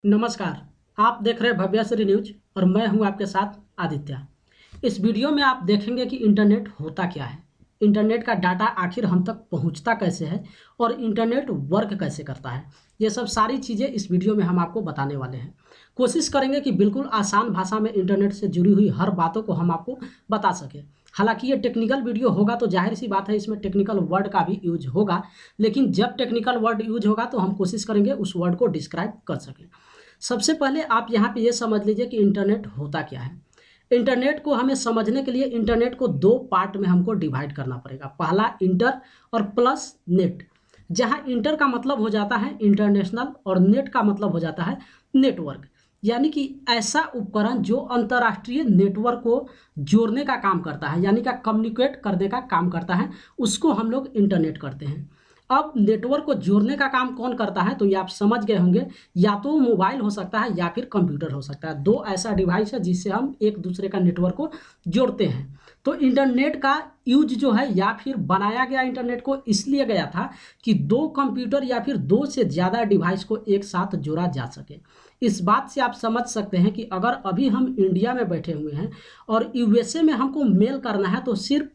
नमस्कार। आप देख रहे हैं भव्यश्री न्यूज और मैं हूं आपके साथ आदित्य। इस वीडियो में आप देखेंगे कि इंटरनेट होता क्या है, इंटरनेट का डाटा आखिर हम तक पहुंचता कैसे है और इंटरनेट वर्क कैसे करता है। ये सब सारी चीज़ें इस वीडियो में हम आपको बताने वाले हैं। कोशिश करेंगे कि बिल्कुल आसान भाषा में इंटरनेट से जुड़ी हुई हर बातों को हम आपको बता सकें। हालांकि ये टेक्निकल वीडियो होगा तो जाहिर सी बात है इसमें टेक्निकल वर्ड का भी यूज होगा, लेकिन जब टेक्निकल वर्ड यूज होगा तो हम कोशिश करेंगे उस वर्ड को डिस्क्राइब कर सकें। सबसे पहले आप यहाँ पे ये समझ लीजिए कि इंटरनेट होता क्या है। इंटरनेट को हमें समझने के लिए इंटरनेट को दो पार्ट में हमको डिवाइड करना पड़ेगा। पहला इंटर और प्लस नेट। जहाँ इंटर का मतलब हो जाता है इंटरनेशनल और नेट का मतलब हो जाता है नेटवर्क, यानी कि ऐसा उपकरण जो अंतर्राष्ट्रीय नेटवर्क को जोड़ने का काम करता है, यानी कि कम्युनिकेट करने का काम करता है, उसको हम लोग इंटरनेट करते हैं। अब नेटवर्क को जोड़ने का काम कौन करता है, तो ये आप समझ गए होंगे, या तो मोबाइल हो सकता है या फिर कंप्यूटर हो सकता है। दो ऐसा डिवाइस है जिससे हम एक दूसरे का नेटवर्क को जोड़ते हैं। तो इंटरनेट का यूज जो है या फिर बनाया गया इंटरनेट को इसलिए गया था कि दो कंप्यूटर या फिर दो से ज़्यादा डिवाइस को एक साथ जोड़ा जा सके। इस बात से आप समझ सकते हैं कि अगर अभी हम इंडिया में बैठे हुए हैं और यूएसए में हमको मेल करना है तो सिर्फ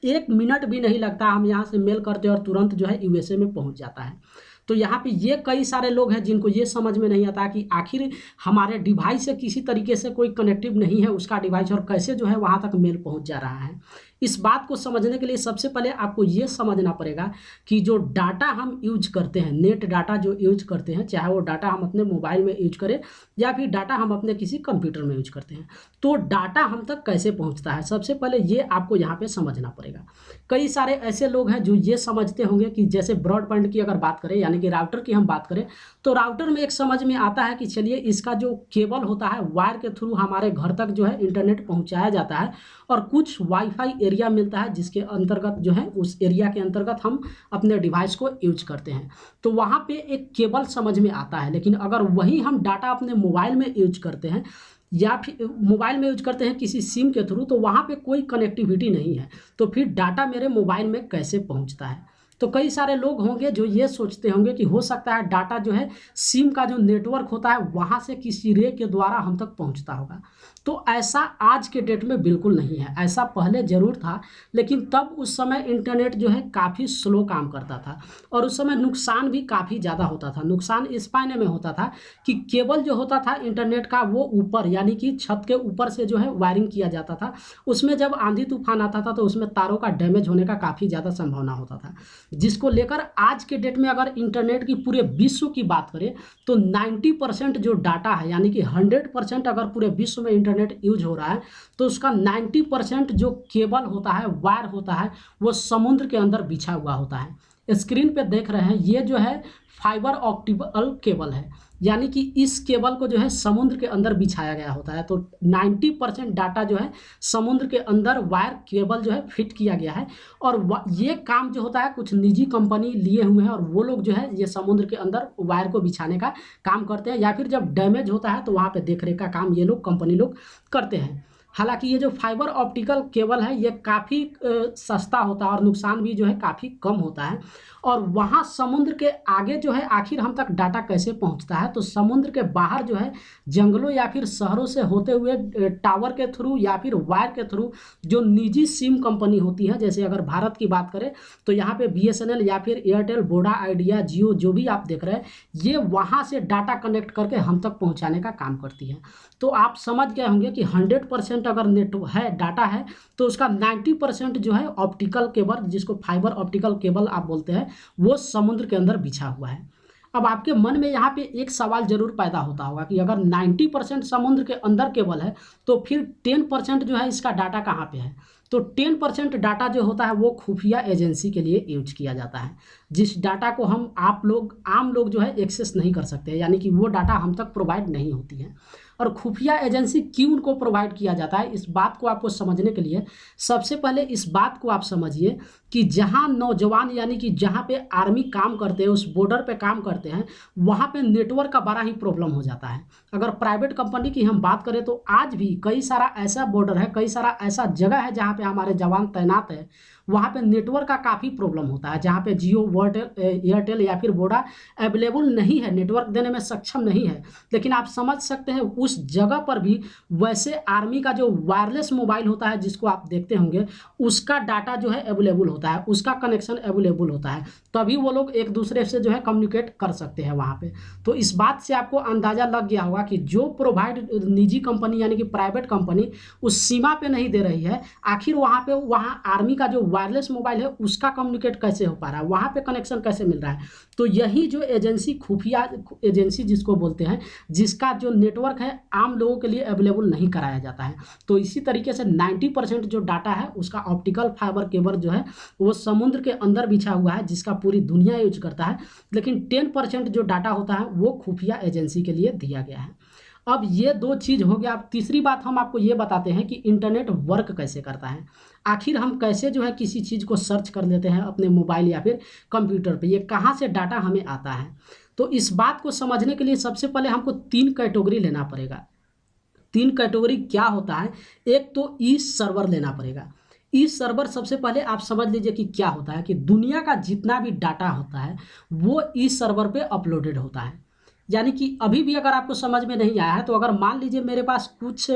1 मिनट भी नहीं लगता, हम यहाँ से मेल करते हैं और तुरंत जो है यूएसए में पहुँच जाता है। तो यहाँ पे ये कई सारे लोग हैं जिनको ये समझ में नहीं आता कि आखिर हमारे डिवाइस से किसी तरीके से कोई कनेक्टिव नहीं है उसका डिवाइस, और कैसे जो है वहाँ तक मेल पहुँच जा रहा है। इस बात को समझने के लिए सबसे पहले आपको ये समझना पड़ेगा कि जो डाटा हम यूज करते हैं, नेट डाटा जो यूज करते हैं, चाहे वो डाटा हम अपने मोबाइल में यूज करें या फिर डाटा हम अपने किसी कंप्यूटर में यूज करते हैं, तो डाटा हम तक कैसे पहुंचता है, सबसे पहले ये आपको यहाँ पे समझना पड़ेगा। कई सारे ऐसे लोग हैं जो ये समझते होंगे कि जैसे ब्रॉडबैंड की अगर बात करें, यानी कि राउटर की हम बात करें, तो राउटर में एक समझ में आता है कि चलिए इसका जो केबल होता है वायर के थ्रू हमारे घर तक जो है इंटरनेट पहुँचाया जाता है और कुछ वाईफाई एरिया मिलता है जिसके अंतर्गत जो है उस एरिया के अंतर्गत हम अपने डिवाइस को यूज करते हैं। तो वहाँ पे एक केबल समझ में आता है, लेकिन अगर वही हम डाटा अपने मोबाइल में यूज करते हैं या फिर मोबाइल में यूज करते हैं किसी सिम के थ्रू, तो वहाँ पे कोई कनेक्टिविटी नहीं है, तो फिर डाटा मेरे मोबाइल में कैसे पहुँचता है। तो कई सारे लोग होंगे जो ये सोचते होंगे कि हो सकता है डाटा जो है सिम का जो नेटवर्क होता है वहाँ से किसी रे के द्वारा हम तक पहुँचता होगा। तो ऐसा आज के डेट में बिल्कुल नहीं है। ऐसा पहले ज़रूर था, लेकिन तब उस समय इंटरनेट जो है काफ़ी स्लो काम करता था और उस समय नुकसान भी काफ़ी ज़्यादा होता था। नुकसान इस मायने में होता था कि केबल जो होता था इंटरनेट का वो ऊपर, यानी कि छत के ऊपर से जो है वायरिंग किया जाता था। उसमें जब आंधी तूफान आता था तो उसमें तारों का डैमेज होने का काफ़ी ज़्यादा संभावना होता था, जिसको लेकर आज के डेट में अगर इंटरनेट की पूरे विश्व की बात करें तो 90% जो डाटा है, यानी कि 100% अगर पूरे विश्व में इंटरनेट यूज हो रहा है तो उसका 90% जो केबल होता है, वायर होता है, वो समुद्र के अंदर बिछा हुआ होता है। स्क्रीन पे देख रहे हैं ये जो है फाइबर ऑप्टिकल केबल है, यानी कि इस केबल को जो है समुद्र के अंदर बिछाया गया होता है। तो 90% डाटा जो है समुद्र के अंदर वायर केबल जो है फिट किया गया है और ये काम जो होता है कुछ निजी कंपनी लिए हुए हैं और वो लोग जो है ये समुद्र के अंदर वायर को बिछाने का काम करते हैं, या फिर जब डैमेज होता है तो वहाँ पे देखरेख का काम ये लोग कंपनी लोग करते हैं। हालांकि ये जो फाइबर ऑप्टिकल केबल है ये काफ़ी सस्ता होता है और नुकसान भी जो है काफ़ी कम होता है। और वहाँ समुद्र के आगे जो है आखिर हम तक डाटा कैसे पहुँचता है, तो समुद्र के बाहर जो है जंगलों या फिर शहरों से होते हुए टावर के थ्रू या फिर वायर के थ्रू जो निजी सिम कंपनी होती है, जैसे अगर भारत की बात करें तो यहाँ पे BSNL या फिर एयरटेल, वोडा, आइडिया, जियो जो भी आप देख रहे हैं, ये वहाँ से डाटा कनेक्ट करके हम तक पहुँचाने का काम करती है। तो आप समझ गए होंगे कि 100% अगर नेट है, डाटा है, तो उसका 90% जो है ऑप्टिकल केबल, जिसको फाइबर ऑप्टिकल केबल आप बोलते हैं, वो समुद्र के अंदर बिछा हुआ है। अब आपके मन में यहाँ पे एक सवाल जरूर पैदा होता होगा कि अगर 90% समुद्र के अंदर केबल है तो फिर 10% जो है इसका डाटा कहाँ पे है। तो 10% डाटा जो होता है वो खुफिया एजेंसी के लिए यूज किया जाता है, जिस डाटा को हम आप लोग आम लोग जो है एक्सेस नहीं कर सकते, यानी कि वो डाटा हम तक प्रोवाइड नहीं होती है। और खुफिया एजेंसी क्यों उनको प्रोवाइड किया जाता है, इस बात को आपको समझने के लिए सबसे पहले इस बात को आप समझिए कि जहां नौजवान, यानी कि जहां पे आर्मी काम करते हैं, उस बॉर्डर पे काम करते हैं, वहां पे नेटवर्क का बड़ा ही प्रॉब्लम हो जाता है। अगर प्राइवेट कंपनी की हम बात करें तो आज भी कई सारा ऐसा बॉर्डर है, कई सारा ऐसा जगह है जहाँ पे हमारे जवान तैनात है, वहाँ पे नेटवर्क का काफ़ी प्रॉब्लम होता है, जहाँ पे जियो, एयरटेल या फिर वोडा अवेलेबल नहीं है, नेटवर्क देने में सक्षम नहीं है। लेकिन आप समझ सकते हैं उस जगह पर भी वैसे आर्मी का जो वायरलेस मोबाइल होता है जिसको आप देखते होंगे, उसका डाटा जो है अवेलेबल होता है, उसका कनेक्शन अवेलेबल होता है, तभी वो लोग एक दूसरे से जो है कम्युनिकेट कर सकते हैं वहाँ पे। तो इस बात से आपको अंदाज़ा लग गया होगा कि जो प्रोवाइड निजी कंपनी यानी कि प्राइवेट कंपनी उस सीमा पे नहीं दे रही है, आखिर वहाँ पे वहाँ आर्मी का जो वायरलेस मोबाइल है उसका कम्युनिकेट कैसे हो पा रहा है, वहाँ पे कनेक्शन कैसे मिल रहा है। तो यही जो एजेंसी, खुफिया एजेंसी जिसको बोलते हैं, जिसका जो नेटवर्क है आम लोगों के लिए अवेलेबल नहीं कराया जाता है। तो इसी तरीके से 90% जो डाटा है उसका ऑप्टिकल फाइबर केबल जो है वो समुद्र के अंदर बिछा हुआ है, जिसका पूरी दुनिया यूज करता है। लेकिन 10% जो डाटा होता है वो खुफिया एजेंसी के लिए दिया गया है। अब ये दो चीज़ हो गया। अब तीसरी बात हम आपको ये बताते हैं कि इंटरनेट वर्क कैसे करता है। आखिर हम कैसे जो है किसी चीज़ को सर्च कर लेते हैं अपने मोबाइल या फिर कंप्यूटर पे, ये कहाँ से डाटा हमें आता है। तो इस बात को समझने के लिए सबसे पहले हमको 3 कैटेगरी लेना पड़ेगा। 3 कैटेगरी क्या होता है, एक तो ई सर्वर लेना पड़ेगा। ई सर्वर सबसे पहले आप समझ लीजिए कि क्या होता है, कि दुनिया का जितना भी डाटा होता है वो ई सर्वर पे अपलोडेड होता है। यानी कि अभी भी अगर आपको समझ में नहीं आया है, तो अगर मान लीजिए मेरे पास कुछ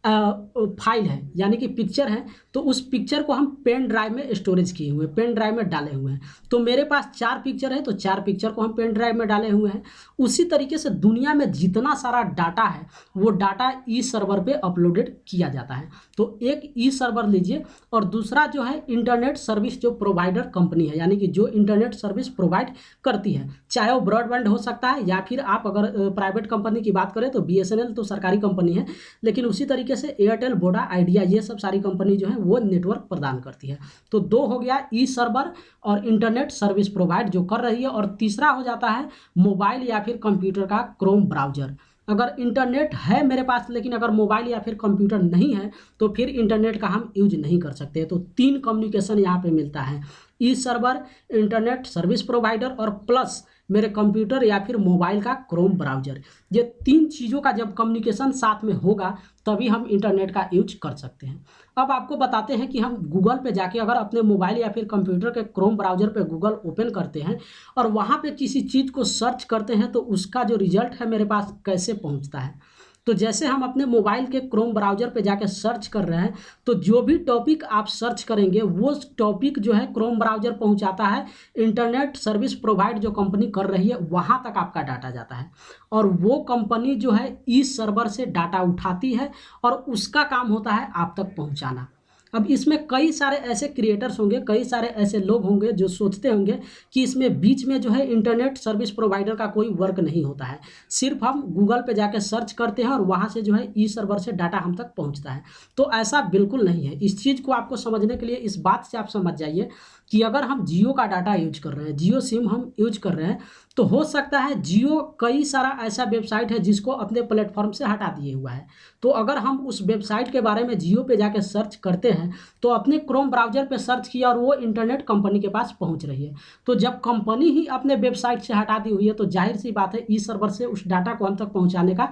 फाइल है यानी कि पिक्चर है, तो उस पिक्चर को हम पेन ड्राइव में स्टोरेज किए हुए हैं, पेन ड्राइव में डाले हुए हैं। तो मेरे पास 4 पिक्चर है, तो 4 पिक्चर को हम पेन ड्राइव में डाले हुए हैं। उसी तरीके से दुनिया में जितना सारा डाटा है वो डाटा ई सर्वर पे अपलोडेड किया जाता है। तो एक ई सर्वर लीजिए, और दूसरा जो है इंटरनेट सर्विस जो प्रोवाइडर कंपनी है, यानी कि जो इंटरनेट सर्विस प्रोवाइड करती है, चाहे वो ब्रॉडबैंड हो सकता है या फिर आप अगर प्राइवेट कंपनी की बात करें तो BSNL तो सरकारी कंपनी है, लेकिन उसी तरीके से एयरटेल, वोडा, आइडिया, ये सब सारी कंपनी जो है वो नेटवर्क प्रदान करती है। तो 2 हो गया ई सर्वर और इंटरनेट सर्विस प्रोवाइड जो कर रही है, और तीसरा हो जाता है मोबाइल या फिर कंप्यूटर का क्रोम ब्राउजर। अगर इंटरनेट है मेरे पास लेकिन अगर मोबाइल या फिर कंप्यूटर नहीं है तो फिर इंटरनेट का हम यूज नहीं कर सकते। तो 3 कम्युनिकेशन यहाँ पे मिलता है, ई सर्वर, इंटरनेट सर्विस प्रोवाइडर और प्लस मेरे कंप्यूटर या फिर मोबाइल का क्रोम ब्राउजर। ये 3 चीज़ों का जब कम्युनिकेशन साथ में होगा तभी हम इंटरनेट का यूज कर सकते हैं। अब आपको बताते हैं कि हम गूगल पे जाके अगर अपने मोबाइल या फिर कंप्यूटर के क्रोम ब्राउजर पे गूगल ओपन करते हैं और वहाँ पे किसी चीज़ को सर्च करते हैं तो उसका जो रिजल्ट है मेरे पास कैसे पहुँचता है। तो जैसे हम अपने मोबाइल के क्रोम ब्राउजर पे जाके सर्च कर रहे हैं, तो जो भी टॉपिक आप सर्च करेंगे वो टॉपिक जो है क्रोम ब्राउजर पहुंचाता है, इंटरनेट सर्विस प्रोवाइड जो कंपनी कर रही है वहां तक आपका डाटा जाता है, और वो कंपनी जो है ई सर्वर से डाटा उठाती है और उसका काम होता है आप तक पहुंचाना। अब इसमें कई सारे ऐसे क्रिएटर्स होंगे, कई सारे ऐसे लोग होंगे जो सोचते होंगे कि इसमें बीच में जो है इंटरनेट सर्विस प्रोवाइडर का कोई वर्क नहीं होता है, सिर्फ हम गूगल पे जाके सर्च करते हैं और वहाँ से जो है ई सर्वर से डाटा हम तक पहुँचता है। तो ऐसा बिल्कुल नहीं है। इस चीज़ को आपको समझने के लिए इस बात से आप समझ जाइए कि अगर हम जियो का डाटा यूज कर रहे हैं, जियो सिम हम यूज कर रहे हैं, तो हो सकता है जियो कई सारा ऐसा वेबसाइट है जिसको अपने प्लेटफॉर्म से हटा दिए हुआ है। तो अगर हम उस वेबसाइट के बारे में जियो पे जाके सर्च करते हैं तो अपने क्रोम ब्राउजर पे सर्च किया और वो इंटरनेट कंपनी के पास पहुंच रही है, तो जब कंपनी ही अपने वेबसाइट से हटा दी हुई है तो जाहिर सी बात है ई सर्वर से उस डाटा को हम तक पहुँचाने का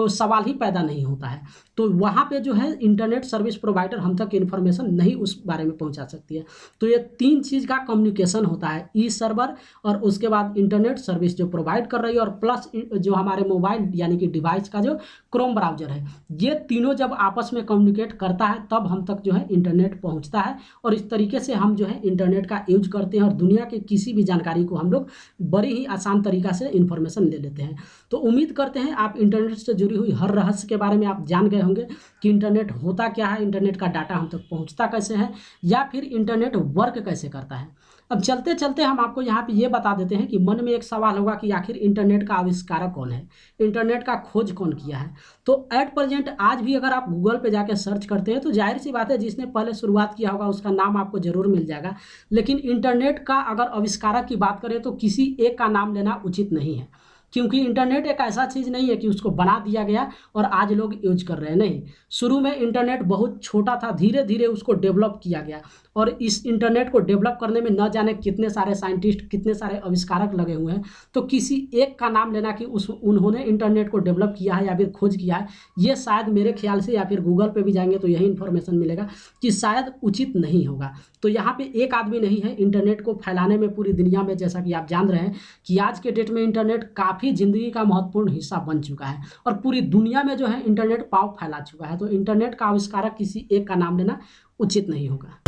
सवाल ही पैदा नहीं होता है। तो वहाँ पे जो है इंटरनेट सर्विस प्रोवाइडर हम तक इन्फॉर्मेशन नहीं उस बारे में पहुँचा सकती है। तो ये 3 चीज़ का कम्युनिकेशन होता है, ई सर्वर और उसके बाद इंटरनेट सर्विस जो प्रोवाइड कर रही है और प्लस जो हमारे मोबाइल यानी कि डिवाइस का जो क्रोम ब्राउजर है। ये तीनों जब आपस में कम्युनिकेट करता है तब हम तक जो है इंटरनेट पहुंचता है, और इस तरीके से हम जो है इंटरनेट का यूज करते हैं और दुनिया की किसी भी जानकारी को हम लोग बड़ी ही आसान तरीका से इन्फॉर्मेशन ले लेते हैं। तो उम्मीद करते हैं आप इंटरनेट से जुड़ी हुई हर रहस्य के बारे में आप जान गए होंगे कि इंटरनेट होता क्या है, इंटरनेट का डाटा हम तक पहुँचता कैसे है, या फिर इंटरनेट वर्क कैसे करता है। अब चलते चलते हम आपको यहाँ पे ये बता देते हैं कि मन में एक सवाल होगा कि आखिर इंटरनेट का आविष्कारक कौन है, इंटरनेट का खोज कौन किया है। तो एट प्रेजेंट आज भी अगर आप गूगल पे जाके सर्च करते हैं तो जाहिर सी बात है जिसने पहले शुरुआत किया होगा उसका नाम आपको जरूर मिल जाएगा, लेकिन इंटरनेट का अगर आविष्कारक की बात करें तो किसी एक का नाम लेना उचित नहीं है, क्योंकि इंटरनेट एक ऐसा चीज़ नहीं है कि उसको बना दिया गया और आज लोग यूज कर रहे हैं। नहीं, शुरू में इंटरनेट बहुत छोटा था, धीरे धीरे उसको डेवलप किया गया और इस इंटरनेट को डेवलप करने में न जाने कितने सारे साइंटिस्ट, कितने सारे आविष्कारक लगे हुए हैं। तो किसी एक का नाम लेना कि उन्होंने इंटरनेट को डेवलप किया है या फिर खोज किया है, ये शायद मेरे ख्याल से, या फिर गूगल पे भी जाएंगे तो यही इन्फॉर्मेशन मिलेगा कि शायद उचित नहीं होगा। तो यहाँ पे एक आदमी नहीं है इंटरनेट को फैलाने में पूरी दुनिया में। जैसा कि आप जान रहे हैं कि आज के डेट में इंटरनेट काफ़ी ज़िंदगी का महत्वपूर्ण हिस्सा बन चुका है और पूरी दुनिया में जो है इंटरनेट पाव फैला चुका है। तो इंटरनेट का आविष्कारक किसी एक का नाम लेना उचित नहीं होगा।